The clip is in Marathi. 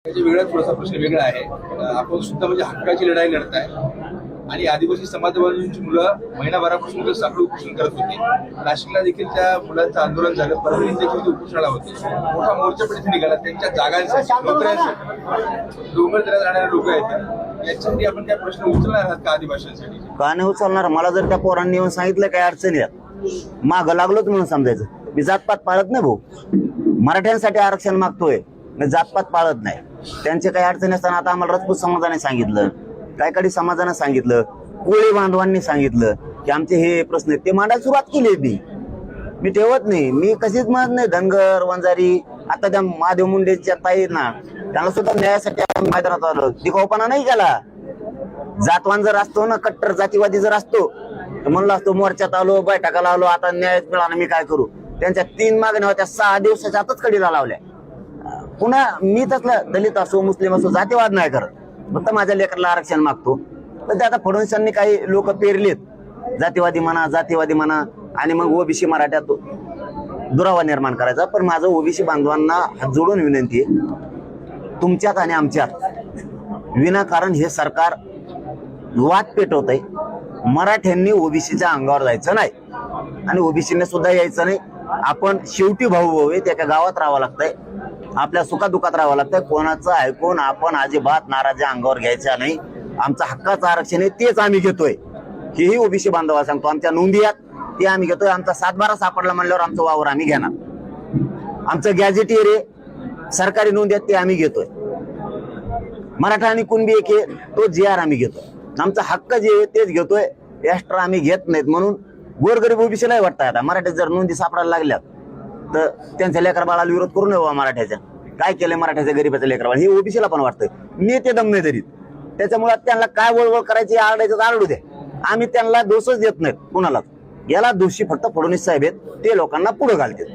वेगळा थोडासा प्रश्न वेगळा आहे. आपण सुद्धा म्हणजे हक्काची लढाई लढताय आणि आदिवासी समाजवादींची मुलं महिनाभरापासून साखळी उपोषण करत होती. नाशिकला देखील त्या मुलांचं आंदोलन झालं. परभणीत देखील उपोषणाला होते. मोठा मोर्चा पण इथे निघाला त्यांच्या जागांसाठी, नोकऱ्यांसाठी. डोंगर दऱ्यात राहणारे लोक आहेत, याच्यासाठी आपण काय प्रश्न उचलणार आहात का आदिवासींसाठी? का नाही उचलणार? मला जर त्या पोरांनी येऊन सांगितलं काय अडचणी आहेत, मागं लागलोच म्हणून समजायचं. मी जातपात पाळत नाही भाऊ. मराठ्यांसाठी आरक्षण मागतोय, मी जातपात पाळत नाही. त्यांचे काही अडचणी असताना आता आम्हाला राजपूत समाजाने सांगितलं, कायकाडी समाजाने सांगितलं, कोळी बांधवांनी सांगितलं की आमचे हे प्रश्न आहेत, ते मांडायला सुरुवात केली. मी ठेवत नाही, मी कशीच म्हणत नाही. धनगर वंजारी आता त्या महादेव मुंडेच्या ताई ना, त्यांना सुद्धा न्यायासाठी आम्ही मैदानात आलो. दिखाऊपणा नाही केला. जातवान जर असतो ना, कट्टर जातीवादी जर असतो तर म्हणलं असतो मोर्चात आलो, बैठकाला आलो, आता न्याय मिळाला, मी काय करू. त्यांच्या 3 मागण्या होत्या, 6 दिवसाच्या आतच कडीला लावल्या. पुन्हा मी तसलं दलित असो मुस्लिम असो जातीवाद नाही करत, फक्त माझ्या लेकराला आरक्षण मागतो. तर ते आता फडणवीसांनी काही लोक पेरलेत, जातीवादी म्हणा आणि मग ओबीसी मराठ्यात दुरावा निर्माण करायचा. पण माझं ओबीसी बांधवांना हात जोडून विनंती आहे, तुमच्यात आणि आमच्यात विनाकारण हे सरकार वाद पेटवत आहे. मराठ्यांनी ओबीसीच्या अंगावर जायचं नाही आणि ओबीसीने सुद्धा यायचं नाही. आपण शेवटी भाऊ आहे, त्या गावात राहावं लागतंय, आपल्या सुखादुखात राहावं लागतंय. कोणाचं ऐकून आपण अजिबात नाराजी अंगावर घ्यायचा नाही. आमचं हक्काचं आरक्षण आहे, तेच आम्ही घेतोय. हेही ओबीसी बांधवाला सांगतो. आमच्या नोंदी आहेत ते आम्ही घेतोय. आमचा 7/12 सापडला म्हणल्यावर आमचं वावर आम्ही घेणार. आमचं गॅजेटियर आहे, सरकारी नोंदी आहेत ते आम्ही घेतोय. मराठा आणि कुणबी एक आहे, तो GR आम्ही घेतोय. आमचा हक्क जे आहे तेच घेतोय, एक्स्ट्रा आम्ही घेत नाहीत. म्हणून गोरगरीब ओबीसीलाही वाटतं आता मराठ्यात जर नोंदी सापडायला लागल्यात तर त्यांच्या लेकर बाळाला विरोध करू नये. मराठ्याच्या काय केलंय, मराठ्याच्या गरीबाच्या लेकर बाळ हे ओबीसीला पण वाटतंय. मी ते दम नाही धरीत. त्याच्यामुळे त्यांना काय वळवळ करायची, आरडायचं आरडू द्या. आम्ही त्यांना दोषच देत नाहीत कुणालाच. याला दोषी फक्त फडणवीस साहेब आहेत, ते लोकांना पुढे घालतात.